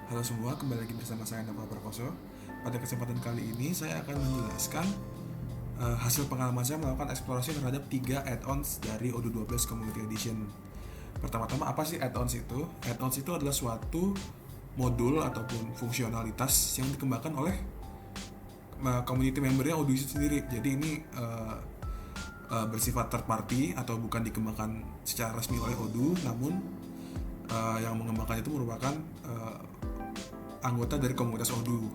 Halo semua, kembali lagi bersama saya Nova Prakoso. Pada kesempatan kali ini saya akan menjelaskan hasil pengalaman saya melakukan eksplorasi terhadap 3 add-ons dari Odoo 12 Community Edition. Pertama-tama, apa sih add-ons itu? Add-ons itu adalah suatu modul ataupun fungsionalitas yang dikembangkan oleh community membernya Odoo itu sendiri. Jadi ini bersifat third party atau bukan dikembangkan secara resmi oleh Odoo, namun yang mengembangkan itu merupakan anggota dari komunitas Odoo.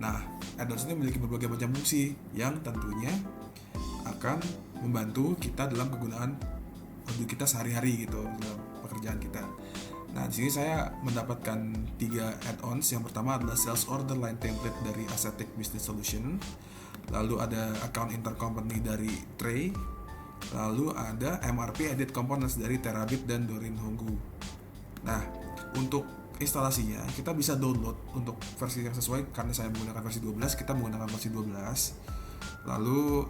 Nah, add-ons ini memiliki berbagai macam fungsi yang tentunya akan membantu kita dalam kegunaan Odoo kita sehari-hari gitu dalam pekerjaan kita. Nah, di sini saya mendapatkan 3 add-ons. Yang pertama adalah Sales Order Line Template dari Ascetic Business Solution. Lalu ada Account Intercompany dari Tray. Lalu ada MRP Edit Components dari Terabit dan Dorin Honggu. Nah, untuk instalasinya kita bisa download untuk versi yang sesuai. Karena saya menggunakan versi 12, kita menggunakan versi 12. Lalu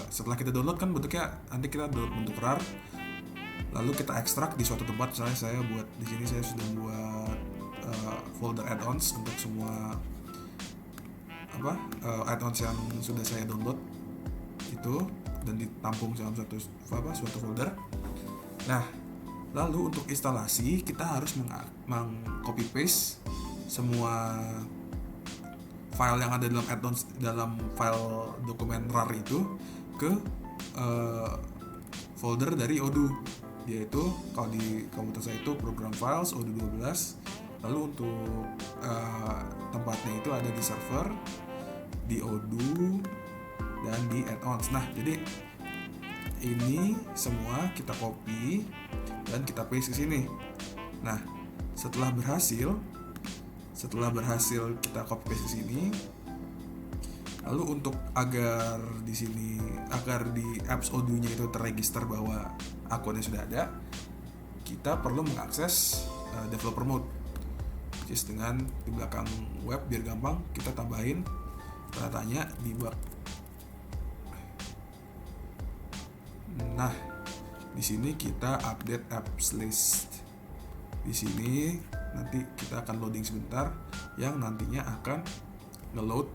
setelah kita download kan bentuknya nanti kita download bentuk RAR. Lalu kita ekstrak di suatu tempat. Misalnya saya buat di sini, saya sudah buat folder add-ons untuk semua add-ons yang sudah saya download itu, dan ditampung dalam suatu folder. Nah, lalu untuk instalasi kita harus meng-copy paste semua file yang ada dalam add-ons, dalam file dokumen RAR itu ke folder dari Odoo, yaitu kalau di komputer saya itu program files Odoo 12. Lalu untuk tempatnya itu ada di server, di Odoo, dan di add-ons. Nah, jadi ini semua kita copy dan kita paste ke sini. Nah, setelah berhasil kita copy paste ke sini. Lalu untuk agar di apps Odoo-nya itu terregister bahwa akunnya sudah ada, kita perlu mengakses developer mode. Just dengan di belakang web biar gampang, kita tambahin tanda tanya di bak. Nah, di sini kita update apps list. Di sini nanti kita akan loading sebentar, yang nantinya akan nge-load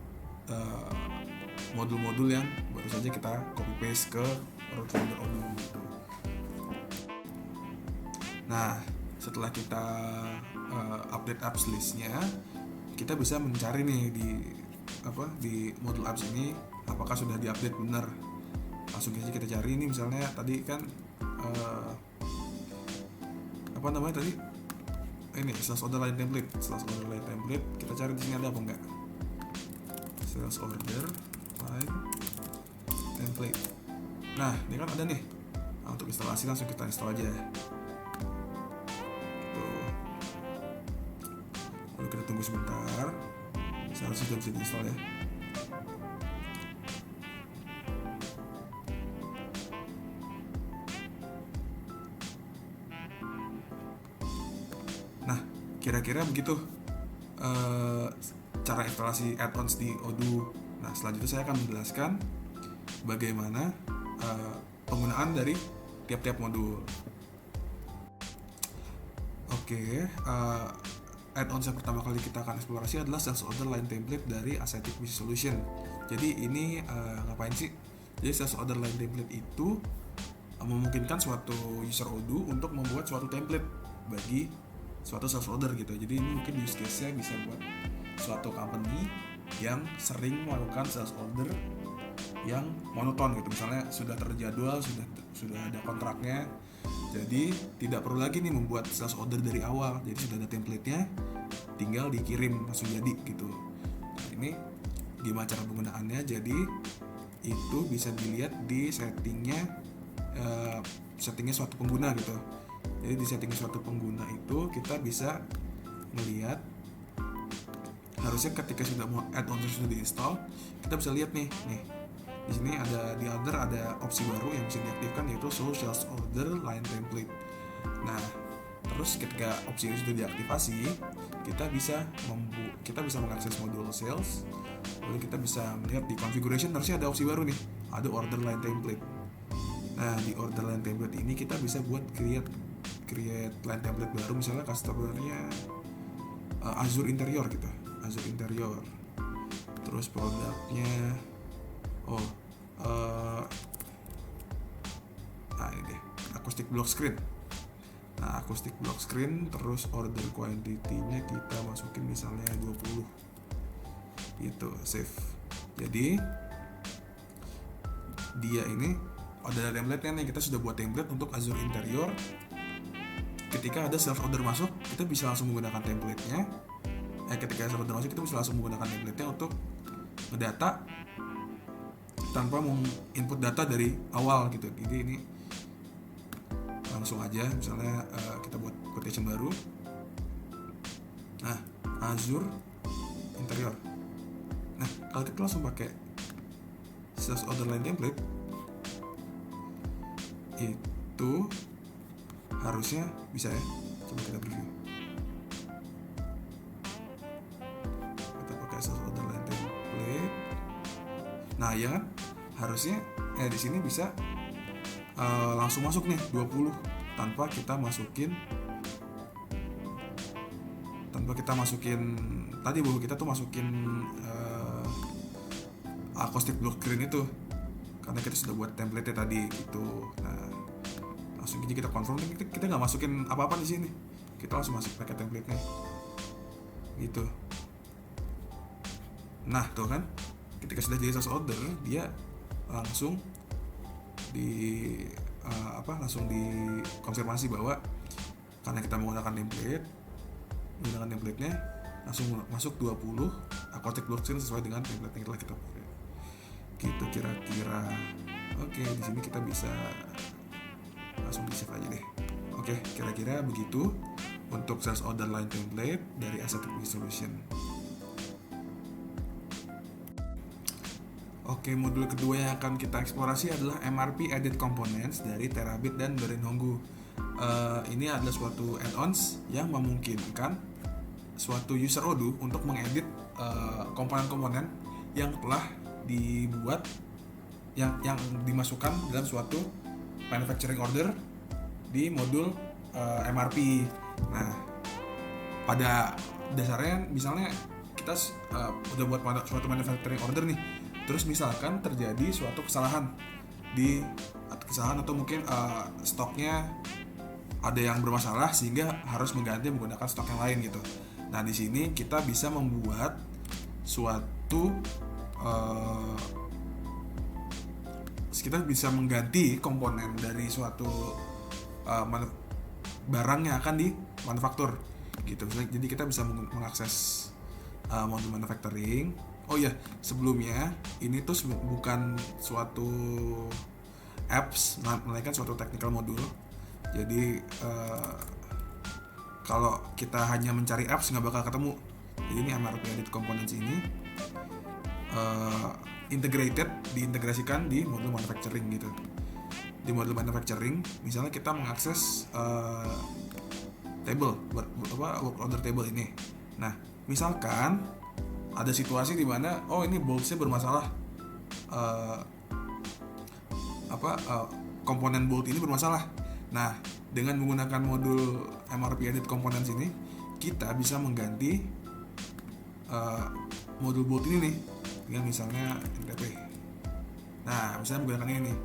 modul-modul yang baru saja kita copy paste ke root folder Odoo gitu. Nah, setelah kita update apps listnya, kita bisa mencari nih di modul apps ini apakah sudah diupdate benar. Langsung aja kita cari ini, misalnya tadi kan ini sales order line template. Kita cari di sini ada apa enggak. Sales order line template. Nah, ini kan ada nih. Nah, untuk instalasi langsung kita install aja. Tuh. Lalu kita tunggu sebentar. Seharusnya sudah bisa diinstal ya. Nah, kira-kira begitu cara instalasi add-ons di Odoo. Nah, selanjutnya saya akan menjelaskan bagaimana penggunaan dari tiap-tiap modul. Oke, add-ons yang pertama kali kita akan eksplorasi adalah Sales Order Line Template dari Ascetic Business Solution. Jadi ini ngapain sih? Jadi Sales Order Line Template itu memungkinkan suatu user Odoo untuk membuat suatu template bagi suatu sales order gitu. Jadi ini mungkin use case-nya bisa buat suatu company yang sering melakukan sales order yang monoton gitu. Misalnya sudah terjadwal, sudah ada kontraknya. Jadi tidak perlu lagi nih membuat sales order dari awal. Jadi sudah ada template-nya, tinggal dikirim langsung jadi gitu. Nah, ini gimana cara penggunaannya? Jadi itu bisa dilihat di settingnya suatu pengguna gitu. Jadi di setting suatu pengguna itu kita bisa melihat, harusnya ketika sudah mau add-on sudah diinstal, kita bisa lihat nih di sini ada di order, ada opsi baru yang bisa diaktifkan, yaitu show sales order line template. Nah, terus ketika opsi ini sudah diaktifasi, kita bisa mengakses modul sales. Lalu kita bisa melihat di configuration, harusnya ada opsi baru nih, ada order line template. Nah, di order line template ini kita bisa buat create line template baru. Misalnya customer-nya Azure Interior gitu, Azure Interior. Terus produknya nah ini deh, acoustic block screen. Nah, acoustic block screen, terus order quantity-nya kita masukin misalnya 20 gitu, save. Jadi dia ini ada template-nya nih, kita sudah buat template untuk Azure Interior. Ketika ada self order masuk, kita bisa langsung menggunakan template-nya. Ketika self order masuk, kita bisa langsung menggunakan template-nya untuk ngedata tanpa input data dari awal gitu. Jadi ini langsung aja, misalnya kita buat quotation baru. Nah, Azure Interior. Nah, kalau kita langsung pakai sales order line template, itu harusnya bisa ya. Coba kita preview. Kita pakai sales order line template. Nah, ya kan? Harusnya di sini bisa langsung masuk nih 20 tanpa kita masukin tadi bahwa kita tuh masukin acoustic block screen itu, karena kita sudah buat template-nya tadi gitu. Nah, langsung kita confirm, kita nggak masukin apa-apa di sini, kita langsung masuk pakai template-nya gitu. Nah, tuh kan, ketika sudah jadi sales order, dia langsung langsung dikonfirmasi bahwa karena kita menggunakan template-nya langsung masuk 20 acoustic block screen sesuai dengan template yang telah kita pakai. Gitu kira-kira. Oke, di sini kita bisa langsung di save aja deh. Oke, kira-kira begitu untuk sales order line template dari Ascetic Solution. Oke, modul kedua yang akan kita eksplorasi adalah MRP Edit Components dari Terabit dan Berenhonggu. Ini adalah suatu add-ons yang memungkinkan suatu user Odoo untuk mengedit komponen-komponen yang telah dibuat, yang dimasukkan dalam suatu manufacturing order di modul MRP. Nah, pada dasarnya misalnya kita udah buat suatu manufacturing order nih, terus misalkan terjadi suatu kesalahan atau mungkin stoknya ada yang bermasalah sehingga harus mengganti menggunakan stok yang lain gitu. Nah, di sini kita bisa membuat suatu kita bisa mengganti komponen dari suatu barang yang akan dimanufaktur gitu. Jadi kita bisa mengakses modul manufacturing. Oh ya, sebelumnya ini tuh bukan suatu apps, melainkan suatu technical module. Jadi kalau kita hanya mencari apps nggak bakal ketemu. Jadi ini MRP Edit Components ini diintegrasikan di modul manufacturing gitu. Di modul manufacturing, misalnya kita mengakses table, work order table ini. Nah, misalkan ada situasi di mana ini bolts-nya bermasalah, komponen bolt ini bermasalah. Nah, dengan menggunakan modul MRP Edit Components ini, kita bisa mengganti modul bolt ini nih dengan misalnya NTP. Nah, misalnya menggunakan ini nih,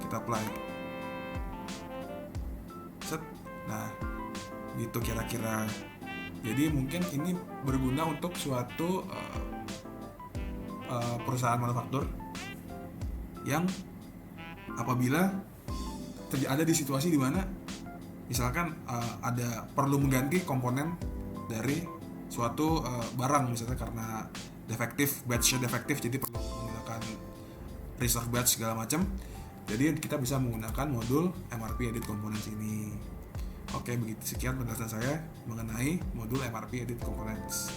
kita apply, nah gitu kira-kira. Jadi mungkin ini berguna untuk suatu perusahaan manufaktur yang apabila ada di situasi di mana misalkan ada perlu mengganti komponen dari suatu barang, misalnya karena batch-nya defektif, jadi perlu menggunakan restock batch segala macam. Jadi kita bisa menggunakan modul MRP Edit Components ini. Oke, begitu sekian penjelasan saya mengenai modul MRP Edit Components.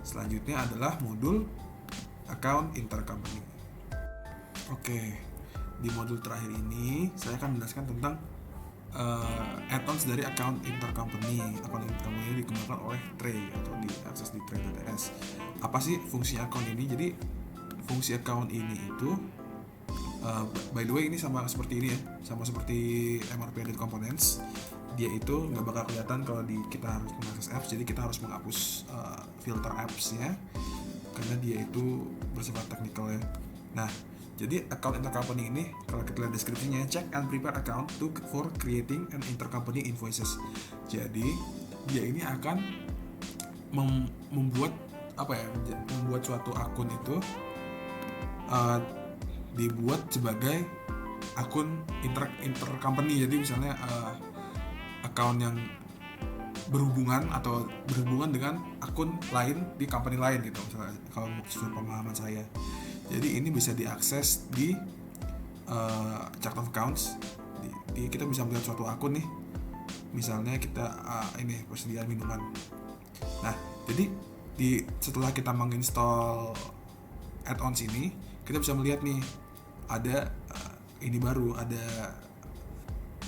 Selanjutnya adalah modul Account Intercompany. Oke, di modul terakhir ini saya akan menjelaskan tentang add-ons dari Account Intercompany. Account Intercompany ini dikembangkan oleh Tray atau diakses di Tray.ts. Apa sih fungsi account ini? Jadi fungsi account ini itu by the way ini sama seperti ini ya, sama seperti MRP Edit Components. dia itu nggak bakal kelihatan kalau kita harus mengakses apps, jadi kita harus menghapus filter apps-nya karena dia itu bersifat teknikal ya. Nah, jadi account intercompany ini kalau kita lihat deskripsinya, check and prepare account for creating an intercompany invoices. Jadi dia ini akan membuat suatu akun itu dibuat sebagai akun intercompany. Jadi misalnya account yang berhubungan dengan akun lain di company lain gitu, misalnya kalau sesuai pemahaman saya. Jadi ini bisa diakses di chart of accounts. Kita bisa melihat suatu akun nih, misalnya kita ini persediaan minuman. Nah, jadi setelah kita menginstall add-ons ini, kita bisa melihat nih ada ini baru, ada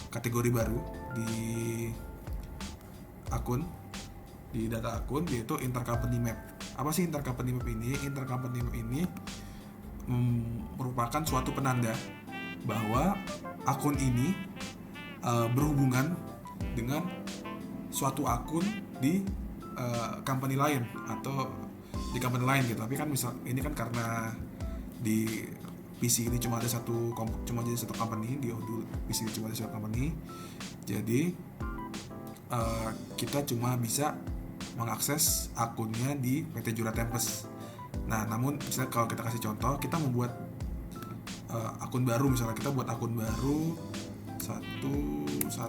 kategori baru di akun, di data akun, yaitu intercompany map. Apa sih intercompany map ini? Intercompany map ini merupakan suatu penanda bahwa akun ini berhubungan dengan suatu akun di company lain atau di company lain gitu. Tapi kan misal ini kan karena di PC ini cuma ada satu company, di Odoo PC ini cuma ada satu company, jadi kita cuma bisa mengakses akunnya di PT Jura Tempest. Nah, namun misalnya kalau kita kasih contoh, kita membuat akun baru, misalnya kita buat akun baru 11300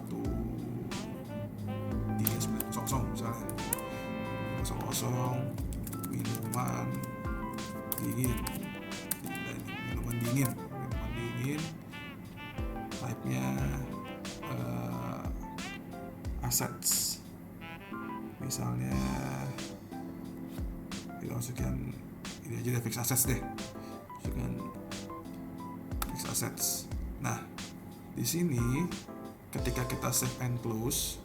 misalnya 00 minuman dingin type-nya assets, misalnya kita masukin ini aja deh, fix assets deh, masukin fix assets. Nah, di sini ketika kita save and close,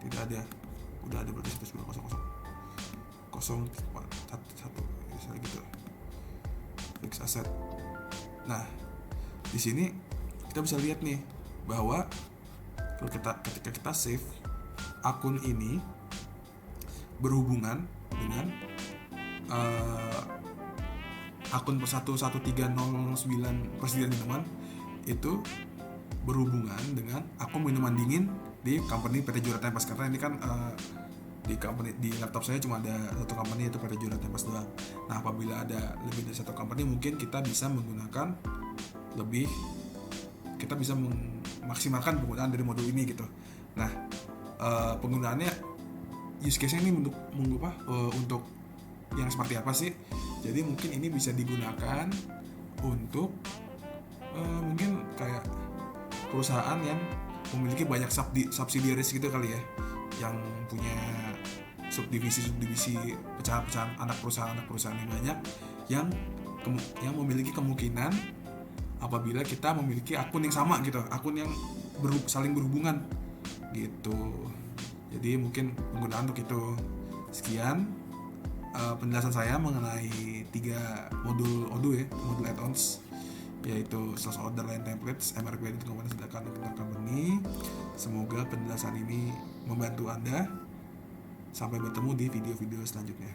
tidak ada, udah ada berarti 19001 misalnya gitu, fix asset. Nah, di sini kita bisa lihat nih bahwa ketika kita save, akun ini berhubungan dengan akun per1309 persediaan minuman itu berhubungan dengan akun minuman dingin di company PT Jura Tempest, karena ini kan di laptop saya cuma ada satu company, yaitu PT Jura Tempest doang. Nah, apabila ada lebih dari satu company, mungkin kita bisa memaksimalkan penggunaan dari modul ini gitu. Nah, penggunaannya, use case-nya ini untuk yang seperti apa sih? Jadi mungkin ini bisa digunakan untuk mungkin kayak perusahaan yang memiliki banyak subsidiaries gitu kali ya, yang punya subdivisi pecahan-pecahan anak perusahaan yang banyak, yang memiliki kemungkinan apabila kita memiliki akun yang sama gitu, akun yang saling berhubungan gitu. Jadi mungkin penggunaan untuk itu. Sekian penjelasan saya mengenai 3 modul Odoo ya, modul add-ons, yaitu sales order line templates, MRP dan komponen sedangkan intercompany. Semoga penjelasan ini membantu Anda. Sampai bertemu di video-video selanjutnya.